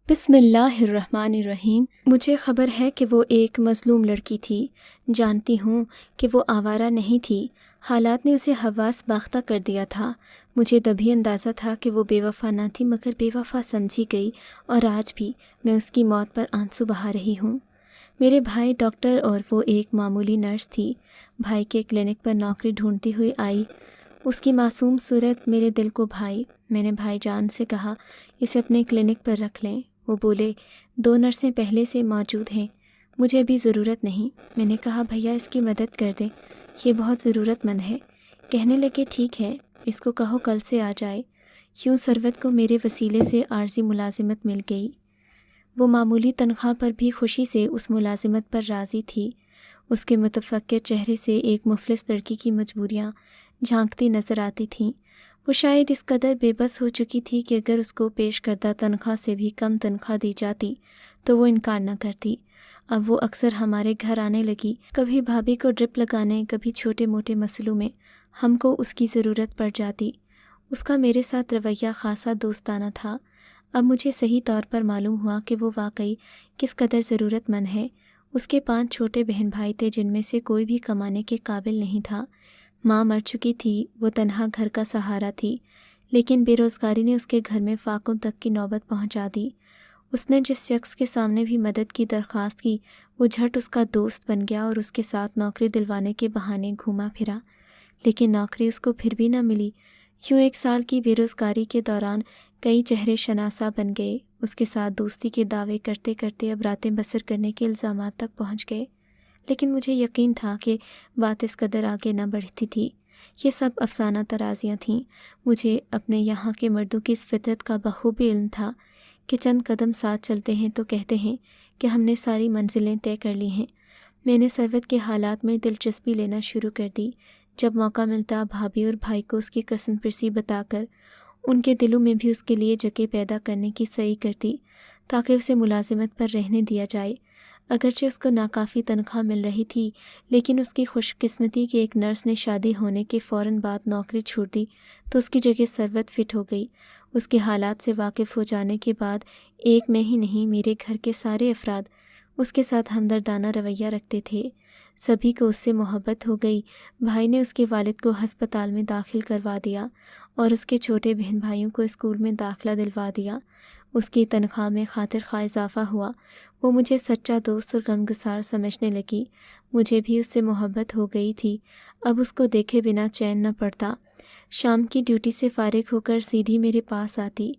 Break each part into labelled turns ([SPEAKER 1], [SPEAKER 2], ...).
[SPEAKER 1] بسم اللہ الرحمن الرحیم۔ مجھے خبر ہے کہ وہ ایک مظلوم لڑکی تھی۔ جانتی ہوں کہ وہ آوارہ نہیں تھی۔ حالات نے اسے حواس باختہ کر دیا تھا۔ مجھے تبھی اندازہ تھا کہ وہ بے وفا نہ تھی، مگر بے وفا سمجھی گئی، اور آج بھی میں اس کی موت پر آنسو بہا رہی ہوں۔ میرے بھائی ڈاکٹر اور وہ ایک معمولی نرس تھی۔ بھائی کے کلینک پر نوکری ڈھونڈتی ہوئی آئی۔ اس کی معصوم صورت میرے دل کو بھائی۔ میں نے بھائی جان سے کہا اسے اپنے کلینک پر رکھ لیں۔ وہ بولے 2 نرسیں پہلے سے موجود ہیں، مجھے ابھی ضرورت نہیں۔ میں نے کہا بھیا اس کی مدد کر دیں، یہ بہت ضرورت مند ہے۔ کہنے لگے ٹھیک ہے، اس کو کہو کل سے آ جائے۔ یوں ثروت کو میرے وسیلے سے عارضی ملازمت مل گئی۔ وہ معمولی تنخواہ پر بھی خوشی سے اس ملازمت پر راضی تھی۔ اس کے متفکر چہرے سے ایک مفلس لڑکی کی مجبوریاں جھانکتی نظر آتی تھیں۔ وہ شاید اس قدر بے بس ہو چکی تھی کہ اگر اس کو پیش کردہ تنخواہ سے بھی کم تنخواہ دی جاتی تو وہ انکار نہ کرتی۔ اب وہ اکثر ہمارے گھر آنے لگی، کبھی بھابھی کو ڈرپ لگانے، کبھی چھوٹے موٹے مسئلوں میں ہم کو اس کی ضرورت پڑ جاتی۔ اس کا میرے ساتھ رویہ خاصا دوستانہ تھا۔ اب مجھے صحیح طور پر معلوم ہوا کہ وہ واقعی کس قدر ضرورت مند ہے۔ اس کے 5 چھوٹے بہن بھائی تھے جن میں سے کوئی بھی کمانے کے قابل نہیں تھا۔ ماں مر چکی تھی، وہ تنہا گھر کا سہارا تھی، لیکن بے روزگاری نے اس کے گھر میں فاقوں تک کی نوبت پہنچا دی۔ اس نے جس شخص کے سامنے بھی مدد کی درخواست کی، وہ جھٹ اس کا دوست بن گیا اور اس کے ساتھ نوکری دلوانے کے بہانے گھوما پھرا، لیکن نوکری اس کو پھر بھی نہ ملی۔ یوں 1 سال کی بے روزگاری کے دوران کئی چہرے شناسا بن گئے۔ اس کے ساتھ دوستی کے دعوے کرتے کرتے اب راتیں بسر کرنے کے الزامات تک پہنچ گئے، لیکن مجھے یقین تھا کہ بات اس قدر آگے نہ بڑھتی تھی۔ یہ سب افسانہ ترازیاں تھیں۔ مجھے اپنے یہاں کے مردوں کی اس فطرت کا بخوبی علم تھا کہ چند قدم ساتھ چلتے ہیں تو کہتے ہیں کہ ہم نے ساری منزلیں طے کر لی ہیں۔ میں نے ثروت کے حالات میں دلچسپی لینا شروع کر دی۔ جب موقع ملتا بھابھی اور بھائی کو اس کی قسم پرسی بتا کر ان کے دلوں میں بھی اس کے لیے جگہ پیدا کرنے کی صحیح کرتی تاکہ اسے ملازمت پر رہنے دیا جائے۔ اگرچہ اس کو ناکافی تنخواہ مل رہی تھی، لیکن اس کی خوش قسمتی کہ ایک نرس نے شادی ہونے کے فوراً بعد نوکری چھوڑ دی تو اس کی جگہ ثروت فٹ ہو گئی۔ اس کے حالات سے واقف ہو جانے کے بعد ایک میں ہی نہیں، میرے گھر کے سارے افراد اس کے ساتھ ہمدردانہ رویہ رکھتے تھے۔ سبھی کو اس سے محبت ہو گئی۔ بھائی نے اس کے والد کو ہسپتال میں داخل کروا دیا اور اس کے چھوٹے بہن بھائیوں کو اسکول میں داخلہ دلوا دیا۔ اس کی تنخواہ میں خاطر خواہ اضافہ ہوا۔ وہ مجھے سچا دوست اور غمگسار سمجھنے لگی۔ مجھے بھی اس سے محبت ہو گئی تھی۔ اب اس کو دیکھے بنا چین نہ پڑتا۔ شام کی ڈیوٹی سے فارغ ہو کر سیدھی میرے پاس آتی،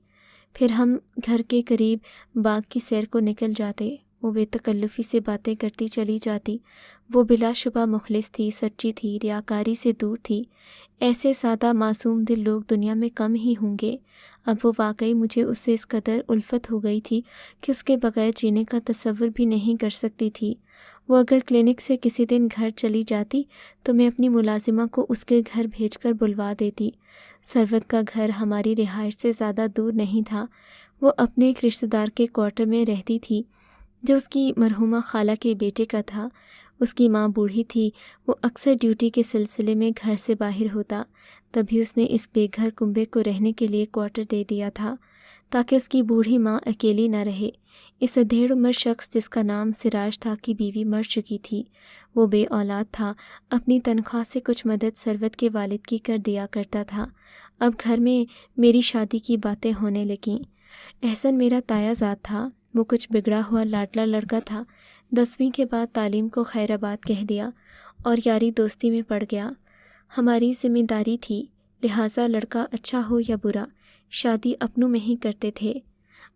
[SPEAKER 1] پھر ہم گھر کے قریب باغ کی سیر کو نکل جاتے۔ وہ بے تکلفی سے باتیں کرتی چلی جاتی۔ وہ بلا شبہ مخلص تھی، سچی تھی، ریاکاری سے دور تھی۔ ایسے سادہ معصوم دل لوگ دنیا میں کم ہی ہوں گے۔ اب وہ واقعی مجھے اس سے اس قدر الفت ہو گئی تھی کہ اس کے بغیر جینے کا تصور بھی نہیں کر سکتی تھی۔ وہ اگر کلینک سے کسی دن گھر چلی جاتی تو میں اپنی ملازمہ کو اس کے گھر بھیج کر بلوا دیتی۔ ثروت کا گھر ہماری رہائش سے زیادہ دور نہیں تھا۔ وہ اپنے ایک رشتہ دار کے کوارٹر میں رہتی تھی جو اس کی مرحومہ خالہ کے بیٹے کا تھا۔ اس کی ماں بوڑھی تھی، وہ اکثر ڈیوٹی کے سلسلے میں گھر سے باہر ہوتا، تبھی اس نے اس بے گھر کنبے کو رہنے کے لیے کوارٹر دے دیا تھا تاکہ اس کی بوڑھی ماں اکیلی نہ رہے۔ اس ادھیڑ عمر شخص جس کا نام سراج تھا کی بیوی مر چکی تھی۔ وہ بے اولاد تھا۔ اپنی تنخواہ سے کچھ مدد ثروت کے والد کی کر دیا کرتا تھا۔ اب گھر میں میری شادی کی باتیں ہونے لگیں۔ احسن میرا تایا زاد تھا۔ وہ کچھ بگڑا ہوا لاڈلا لڑکا تھا۔ 10ویں کے بعد تعلیم کو خیر آباد کہہ دیا اور یاری دوستی میں پڑ گیا۔ ہماری ذمہ داری تھی، لہٰذا لڑکا اچھا ہو یا برا شادی اپنوں میں ہی کرتے تھے۔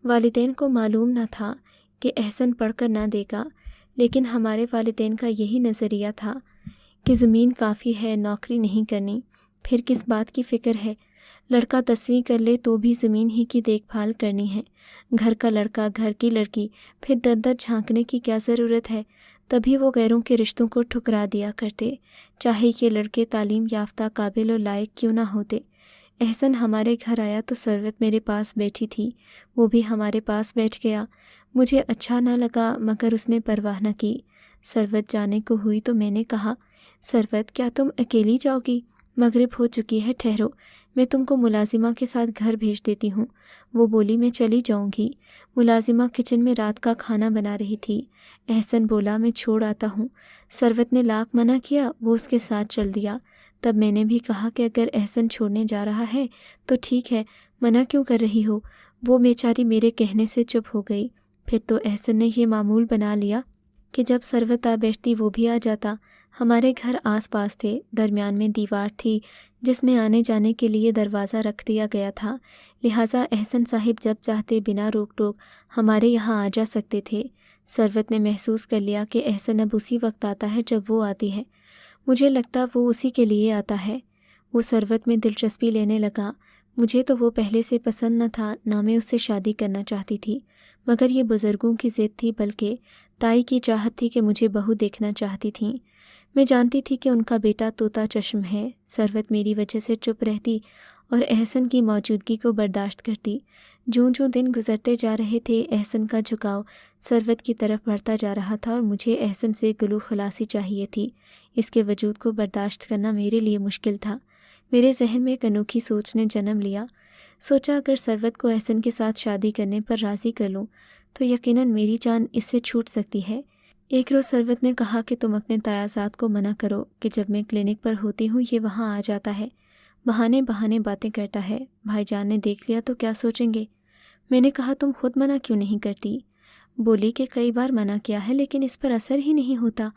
[SPEAKER 1] والدین کو معلوم نہ تھا کہ احسن پڑھ کر نہ دے گا، لیکن ہمارے والدین کا یہی نظریہ تھا کہ زمین کافی ہے، نوکری نہیں کرنی، پھر کس بات کی فکر ہے۔ لڑکا 10ویں کر لے تو بھی زمین ہی کی دیکھ بھال کرنی ہے۔ گھر کا لڑکا، گھر کی لڑکی، پھر در در جھانکنے کی کیا ضرورت ہے۔ تبھی وہ غیروں کے رشتوں کو ٹھکرا دیا کرتے، چاہے یہ لڑکے تعلیم یافتہ، قابل و لائق کیوں نہ ہوتے۔ احسن ہمارے گھر آیا تو ثروت میرے پاس بیٹھی تھی، وہ بھی ہمارے پاس بیٹھ گیا۔ مجھے اچھا نہ لگا مگر اس نے پرواہ نہ کی۔ ثروت جانے کو ہوئی تو میں نے کہا، ثروت کیا تم اکیلی جاؤ گی؟ مغرب ہو چکی ہے، ٹھہرو، میں تم کو ملازمہ کے ساتھ گھر بھیج دیتی ہوں۔ وہ بولی میں چلی جاؤں گی۔ ملازمہ کچن میں رات کا کھانا بنا رہی تھی۔ احسن بولا میں چھوڑ آتا ہوں۔ ثروت نے لاکھ منع کیا، وہ اس کے ساتھ چل دیا۔ تب میں نے بھی کہا کہ اگر احسن چھوڑنے جا رہا ہے تو ٹھیک ہے، منع کیوں کر رہی ہو؟ وہ بیچاری میرے کہنے سے چپ ہو گئی۔ پھر تو احسن نے یہ معمول بنا لیا کہ جب ثروت آ بیٹھتی وہ بھی آ جاتا۔ ہمارے گھر آس پاس تھے، درمیان میں دیوار تھی جس میں آنے جانے کے لیے دروازہ رکھ دیا گیا تھا، لہٰذا احسن صاحب جب چاہتے بنا روک ٹوک ہمارے یہاں آ جا سکتے تھے۔ ثروت نے محسوس کر لیا کہ احسن اب اسی وقت آتا ہے جب وہ آتی ہے۔ مجھے لگتا وہ اسی کے لیے آتا ہے۔ وہ ثروت میں دلچسپی لینے لگا۔ مجھے تو وہ پہلے سے پسند نہ تھا، نہ میں اس سے شادی کرنا چاہتی تھی، مگر یہ بزرگوں کی ضد تھی، بلکہ تائی کی چاہت تھی کہ مجھے بہو دیکھنا چاہتی تھیں۔ میں جانتی تھی کہ ان کا بیٹا طوطا چشم ہے۔ ثروت میری وجہ سے چپ رہتی اور احسن کی موجودگی کو برداشت کرتی۔ جوں جوں دن گزرتے جا رہے تھے، احسن کا جھکاؤ ثروت کی طرف بڑھتا جا رہا تھا اور مجھے احسن سے گلو خلاصی چاہیے تھی۔ اس کے وجود کو برداشت کرنا میرے لیے مشکل تھا۔ میرے ذہن میں ایک انوکھی سوچ نے جنم لیا۔ سوچا اگر ثروت کو احسن کے ساتھ شادی کرنے پر راضی کر لوں تو یقیناً میری جان اس سے چھوٹ سکتی ہے۔ ایک روز ثروت نے کہا کہ تم اپنے تیازات کو منع کرو کہ جب میں کلینک پر ہوتی ہوں یہ وہاں آ جاتا ہے، بہانے بہانے باتیں کرتا ہے، بھائی جان نے دیکھ لیا تو کیا سوچیں گے؟ میں نے کہا تم خود منع کیوں نہیں کرتی؟ بولی کہ کئی بار منع کیا ہے لیکن اس پر اثر ہی نہیں ہوتا۔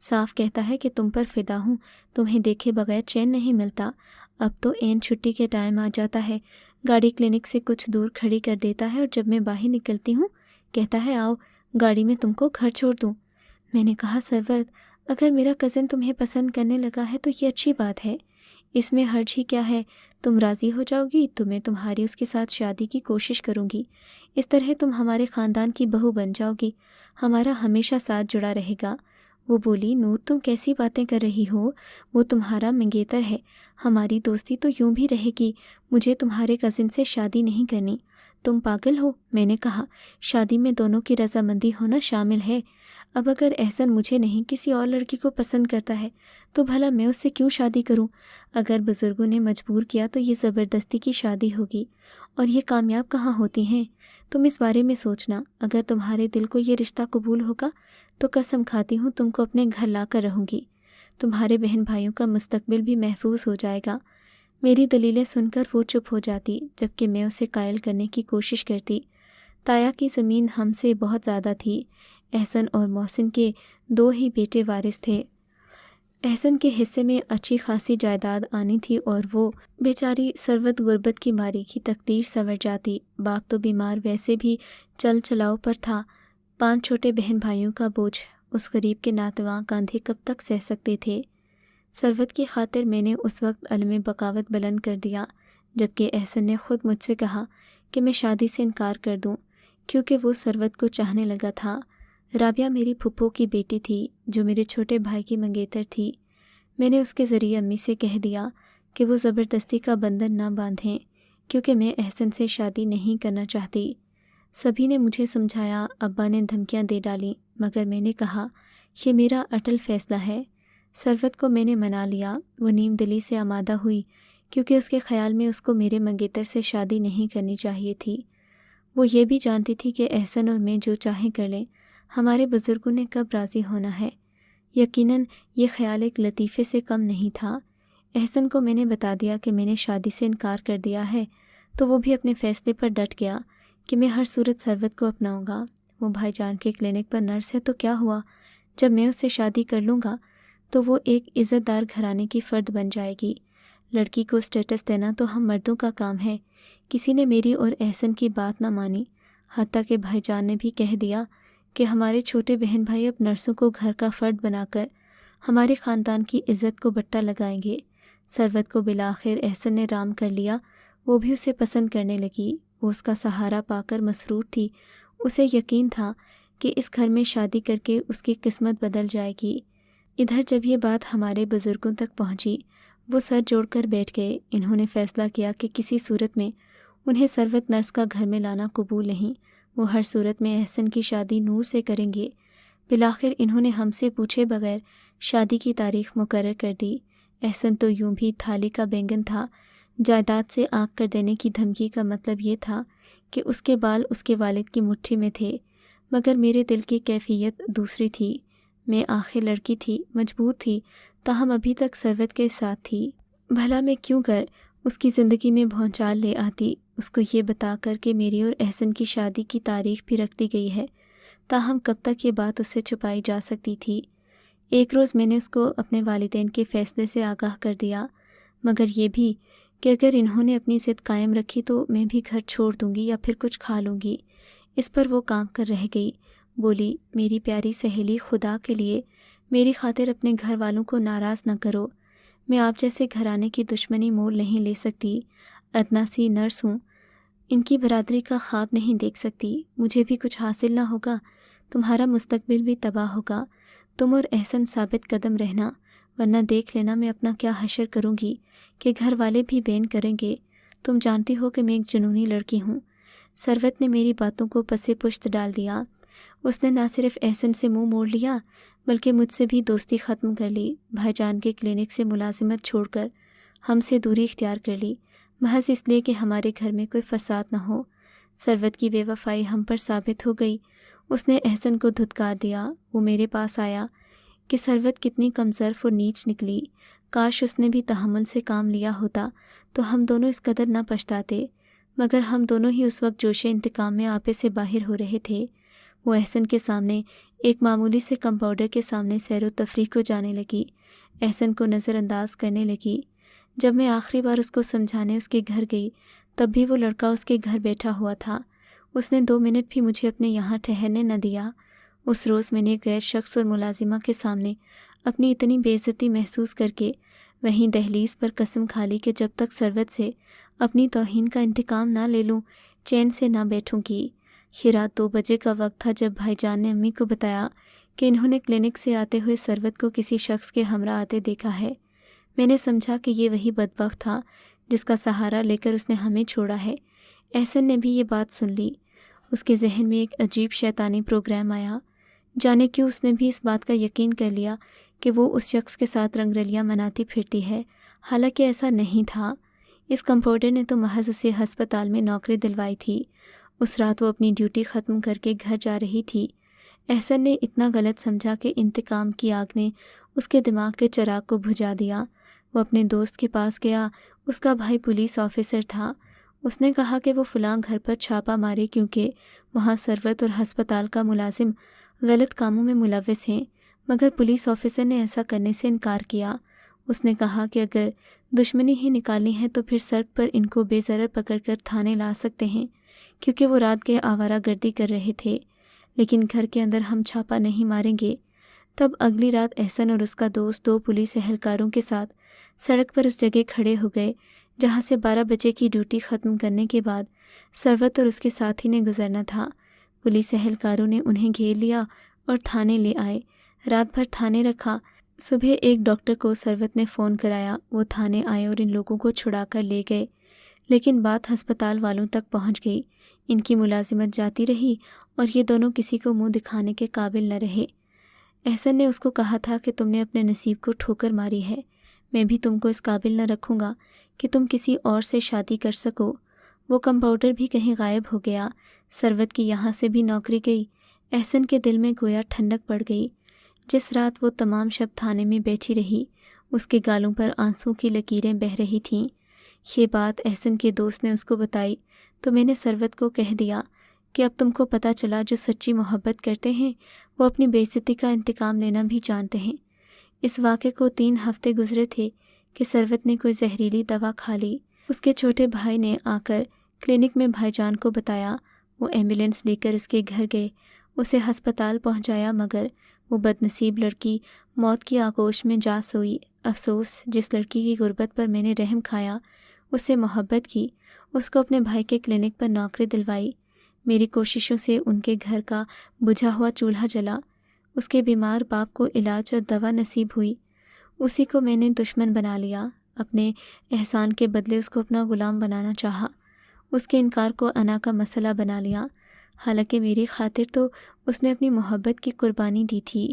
[SPEAKER 1] صاف کہتا ہے کہ تم پر فدا ہوں، تمہیں دیکھے بغیر چین نہیں ملتا۔ اب تو عین چھٹی کے ٹائم آ جاتا ہے، گاڑی کلینک سے کچھ دور کھڑی کر دیتا ہے اور جب میں باہر نکلتی ہوں کہتا ہے آؤ گاڑی میں تم کو گھر چھوڑ دوں۔ میں نے کہا ثروت اگر میرا کزن تمہیں پسند کرنے لگا ہے تو یہ اچھی بات ہے، اس میں حرج ہی کیا ہے؟ تم راضی ہو جاؤ گی تو میں تمہاری اس کے ساتھ شادی کی کوشش کروں گی، اس طرح تم ہمارے خاندان کی بہو بن جاؤ گی، ہمارا ہمیشہ ساتھ جڑا رہے گا۔ وہ بولی نور تم کیسی باتیں کر رہی ہو؟ وہ تمہارا منگیتر ہے، ہماری دوستی تو یوں بھی رہے گی، مجھے تمہارے کزن سے شادی نہیں کرنی۔ تم پاگل ہو؟ میں نے کہا شادی میں دونوں کی رضامندی ہونا شامل ہے۔ اب اگر احسن مجھے نہیں کسی اور لڑکی کو پسند کرتا ہے تو بھلا میں اس سے کیوں شادی کروں؟ اگر بزرگوں نے مجبور کیا تو یہ زبردستی کی شادی ہوگی اور یہ کامیاب کہاں ہوتی ہیں؟ تم اس بارے میں سوچنا، اگر تمہارے دل کو یہ رشتہ قبول ہوگا تو قسم کھاتی ہوں تم کو اپنے گھر لا کر رہوں گی، تمہارے بہن بھائیوں کا مستقبل بھی محفوظ ہو جائے گا۔ میری دلیلیں سن کر وہ چپ ہو جاتی جبکہ میں اسے قائل کرنے کی کوشش کرتی۔ تایا کی زمین ہم سے بہت زیادہ تھی۔ احسن اور محسن کے 2 ہی بیٹے وارث تھے۔ احسن کے حصے میں اچھی خاصی جائیداد آنی تھی اور وہ بیچاری ثروت غربت کی ماری کی تقدیر سنور جاتی۔ باپ تو بیمار ویسے بھی چل چلاؤ پر تھا، 5 چھوٹے بہن بھائیوں کا بوجھ اس غریب کے ناتواں کاندھے کب تک سہ سکتے تھے؟ ثروت کی خاطر میں نے اس وقت علم بغاوت بلند کر دیا جبکہ احسن نے خود مجھ سے کہا کہ میں شادی سے انکار کر دوں کیونکہ وہ ثروت کو چاہنے لگا تھا۔ رابعہ میری پھپھو کی بیٹی تھی جو میرے چھوٹے بھائی کی منگیتر تھی۔ میں نے اس کے ذریعے امی سے کہہ دیا کہ وہ زبردستی کا بندھن نہ باندھیں کیونکہ میں احسن سے شادی نہیں کرنا چاہتی۔ سبھی نے مجھے سمجھایا، ابا نے دھمکیاں دے ڈالیں، مگر میں نے کہا یہ میرا اٹل فیصلہ ہے۔ ثروت کو میں نے منا لیا۔ وہ نیم دلی سے آمادہ ہوئی کیونکہ اس کے خیال میں اس کو میرے منگیتر سے شادی نہیں کرنی چاہیے تھی۔ وہ یہ بھی جانتی تھی کہ احسن اور میں جو چاہیں کر لیں، ہمارے بزرگوں نے کب راضی ہونا ہے۔ یقیناً یہ خیال ایک لطیفے سے کم نہیں تھا۔ احسن کو میں نے بتا دیا کہ میں نے شادی سے انکار کر دیا ہے تو وہ بھی اپنے فیصلے پر ڈٹ گیا کہ میں ہر صورت ثروت کو اپناؤں گا۔ وہ بھائی جان کے کلینک پر نرس ہے تو کیا ہوا؟ جب میں اس سے شادی کر لوں گا تو وہ ایک عزت دار گھرانے کی فرد بن جائے گی۔ لڑکی کو اسٹیٹس دینا تو ہم مردوں کا کام ہے۔ کسی نے میری اور احسن کی بات نہ مانی، حتیٰ کہ بھائی جان نے بھی کہہ دیا کہ ہمارے چھوٹے بہن بھائی اب نرسوں کو گھر کا فرد بنا کر ہمارے خاندان کی عزت کو بٹا لگائیں گے۔ ثروت کو بالآخر احسن نے رام کر لیا، وہ بھی اسے پسند کرنے لگی۔ وہ اس کا سہارا پا کر مسرور تھی۔ اسے یقین تھا کہ اس گھر میں شادی کر کے اس کی قسمت بدل جائے گی۔ ادھر جب یہ بات ہمارے بزرگوں تک پہنچی، وہ سر جوڑ کر بیٹھ گئے۔ انہوں نے فیصلہ کیا کہ کسی صورت میں انہیں ثروت نرس کا گھر میں لانا قبول نہیں، وہ ہر صورت میں احسن کی شادی نور سے کریں گے۔ بالآخر انہوں نے ہم سے پوچھے بغیر شادی کی تاریخ مقرر کر دی۔ احسن تو یوں بھی تھالی کا بینگن تھا، جائیداد سے آنکھ کر دینے کی دھمکی کا مطلب یہ تھا کہ اس کے بال اس کے والد کی مٹھی میں تھے، مگر میرے دل کی کیفیت دوسری تھی۔ میں آخر لڑکی تھی، مجبور تھی، تاہم ابھی تک ثروت کے ساتھ تھی۔ بھلا میں کیوں کر اس کی زندگی میں بھونچال لے آتی، اس کو یہ بتا کر کہ میری اور احسن کی شادی کی تاریخ بھی رکھ دی گئی ہے، تاہم کب تک یہ بات اس سے چھپائی جا سکتی تھی۔ ایک روز میں نے اس کو اپنے والدین کے فیصلے سے آگاہ کر دیا، مگر یہ بھی کہ اگر انہوں نے اپنی ضد قائم رکھی تو میں بھی گھر چھوڑ دوں گی یا پھر کچھ کھا لوں گی۔ اس پر وہ کام کر رہ گئی، بولی، میری پیاری سہیلی، خدا کے لیے میری خاطر اپنے گھر والوں کو ناراض نہ کرو۔ میں آپ جیسے گھرانے کی دشمنی مول نہیں لے سکتی، ادنا سی نرس ہوں، ان کی برادری کا خواب نہیں دیکھ سکتی۔ مجھے بھی کچھ حاصل نہ ہوگا، تمہارا مستقبل بھی تباہ ہوگا۔ تم اور احسن ثابت قدم رہنا، ورنہ دیکھ لینا میں اپنا کیا حشر کروں گی کہ گھر والے بھی بین کریں گے۔ تم جانتی ہو کہ میں ایک جنونی لڑکی ہوں۔ ثروت نے میری باتوں کو پسے پشت ڈال دیا۔ اس نے نہ صرف احسن سے منہ موڑ لیا بلکہ مجھ سے بھی دوستی ختم کر لی۔ بھائی جان کے کلینک سے ملازمت چھوڑ کر ہم سے دوری اختیار کر لی، محض اس لیے کہ ہمارے گھر میں کوئی فساد نہ ہو۔ ثروت کی بے وفائی ہم پر ثابت ہو گئی۔ اس نے احسن کو دھتکار دیا۔ وہ میرے پاس آیا کہ ثروت کتنی کمظرف اور نیچ نکلی، کاش اس نے بھی تحمل سے کام لیا ہوتا تو ہم دونوں اس قدر نہ پچھتاتے، مگر ہم دونوں ہی اس وقت جوش انتقام میں آپے سے باہر ہو رہے تھے۔ وہ احسن کے سامنے ایک معمولی سے کمپاؤنڈر کے سامنے سیر و تفریح کو جانے لگی، احسن کو نظر انداز کرنے لگی۔ جب میں آخری بار اس کو سمجھانے اس کے گھر گئی تب بھی وہ لڑکا اس کے گھر بیٹھا ہوا تھا۔ اس نے 2 منٹ بھی مجھے اپنے یہاں ٹھہرنے نہ دیا۔ اس روز میں نے غیر شخص اور ملازمہ کے سامنے اپنی اتنی بے عزتی محسوس کر کے وہیں دہلیز پر قسم کھا لی کہ جب تک ثروت سے اپنی توہین کا انتقام نہ لے لوں چین سے نہ بیٹھوں گی۔ یہ رات 2 بجے کا وقت تھا جب بھائی جان نے امی کو بتایا کہ انہوں نے کلینک سے آتے ہوئے ثروت کو کسی شخص کے ہمراہ آتے دیکھا ہے۔ میں نے سمجھا کہ یہ وہی بدبخت تھا جس کا سہارا لے کر اس نے ہمیں چھوڑا ہے۔ احسن نے بھی یہ بات سن لی۔ اس کے ذہن میں ایک عجیب شیطانی پروگرام آیا، جانے کیوں اس نے بھی اس بات کا یقین کر لیا کہ وہ اس شخص کے ساتھ رنگ رلیاں مناتی پھرتی ہے، حالانکہ ایسا نہیں تھا۔ اس کمپاؤنڈر نے تو محض اسے ہسپتال میں نوکری دلوائی تھی۔ اس رات وہ اپنی ڈیوٹی ختم کر کے گھر جا رہی تھی۔ احسن نے اتنا غلط سمجھا کہ انتقام کی آگ نے اس کے دماغ کے چراغ کو بجھا دیا۔ وہ اپنے دوست کے پاس گیا، اس کا بھائی پولیس آفیسر تھا۔ اس نے کہا کہ وہ فلاں گھر پر چھاپا مارے کیونکہ وہاں ثروت اور ہسپتال کا ملازم غلط کاموں میں ملوث ہیں، مگر پولیس آفیسر نے ایسا کرنے سے انکار کیا۔ اس نے کہا کہ اگر دشمنی ہی نکالنی ہے تو پھر سڑک پر ان کو بے ضرر پکڑ کر تھانے لا سکتے ہیں، کیونکہ وہ رات کے آوارہ گردی کر رہے تھے، لیکن گھر کے اندر ہم چھاپا نہیں ماریں گے۔ تب اگلی رات احسن اور اس کا دوست 2 پولیس اہلکاروں کے ساتھ سڑک پر اس جگہ کھڑے ہو گئے جہاں سے 12 بجے کی ڈیوٹی ختم کرنے کے بعد ثروت اور اس کے ساتھی نے گزرنا تھا۔ پولیس اہلکاروں نے انہیں گھیر لیا اور تھانے لے آئے۔ رات بھر تھانے رکھا۔ صبح ایک ڈاکٹر کو ثروت نے فون کرایا، وہ تھانے آئے اور ان لوگوں کو چھڑا کر لے گئے، لیکن بات ہسپتال والوں تک پہنچ گئی۔ ان کی ملازمت جاتی رہی اور یہ دونوں کسی کو منہ دکھانے کے قابل نہ رہے۔ احسن نے اس کو کہا تھا کہ تم نے اپنے نصیب کو ٹھوکر ماری ہے، میں بھی تم کو اس قابل نہ رکھوں گا کہ تم کسی اور سے شادی کر سکو۔ وہ کمپاؤنڈر بھی کہیں غائب ہو گیا۔ ثروت کی یہاں سے بھی نوکری گئی۔ احسن کے دل میں گویا ٹھنڈک پڑ گئی۔ جس رات وہ تمام شب تھانے میں بیٹھی رہی، اس کے گالوں پر آنسوں کی لکیریں بہہ رہی تھیں۔ یہ بات احسن کے دوست نے اس کو بتائی تو میں نے ثروت کو کہہ دیا کہ اب تم کو پتہ چلا جو سچی محبت کرتے ہیں وہ اپنی بے عزتی کا انتقام لینا بھی جانتے ہیں۔ اس واقعے کو 3 ہفتے گزرے تھے کہ ثروت نے کوئی زہریلی دوا کھا لی۔ اس کے چھوٹے بھائی نے آ کر کلینک میں بھائی جان کو بتایا۔ وہ ایمبولینس لے کر اس کے گھر گئے، اسے ہسپتال پہنچایا، مگر وہ بدنصیب لڑکی موت کی آغوش میں جا سوئی۔ افسوس، جس لڑکی کی غربت پر میں نے رحم کھایا، اس سے محبت کی، اس کو اپنے بھائی کے کلینک پر نوکری دلوائی۔ میری کوششوں سے ان کے گھر کا بجھا ہوا چولہا جلا، اس کے بیمار باپ کو علاج اور دوا نصیب ہوئی، اسی کو میں نے دشمن بنا لیا۔ اپنے احسان کے بدلے اس کو اپنا غلام بنانا چاہا، اس کے انکار کو انا کا مسئلہ بنا لیا، حالانکہ میری خاطر تو اس نے اپنی محبت کی قربانی دی تھی۔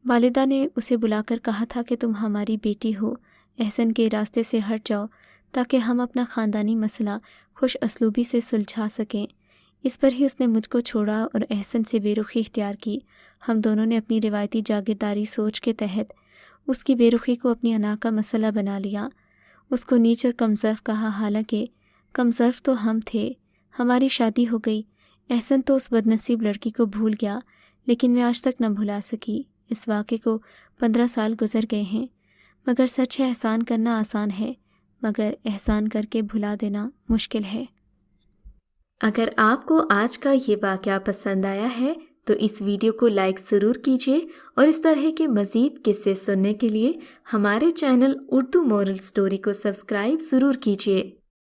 [SPEAKER 1] والدہ نے اسے بلا کر کہا تھا کہ تم ہماری بیٹی ہو، احسن کے راستے سے ہٹ جاؤ تاکہ ہم اپنا خاندانی مسئلہ خوش اسلوبی سے سلجھا سکیں۔ اس پر ہی اس نے مجھ کو چھوڑا اور احسن سے بے رخی اختیار کی۔ ہم دونوں نے اپنی روایتی جاگیرداری سوچ کے تحت اس کی بے رخی کو اپنی انا کا مسئلہ بنا لیا۔ اس کو نیچ اور کمظرف کہا، حالانکہ کمظرف تو ہم تھے۔ ہماری شادی ہو گئی۔ احسن تو اس بدنصیب لڑکی کو بھول گیا، لیکن میں آج تک نہ بھلا سکی۔ اس واقعے کو 15 سال گزر گئے ہیں، مگر سچ ہے احسان کرنا آسان ہے، مگر احسان کر کے بھلا دینا مشکل ہے۔ اگر آپ کو آج کا یہ واقعہ پسند آیا ہے تو اس ویڈیو کو لائک ضرور کیجیے، اور اس طرح کے مزید قصے سننے کے لیے ہمارے چینل اردو مورل سٹوری کو سبسکرائب ضرور کیجیے۔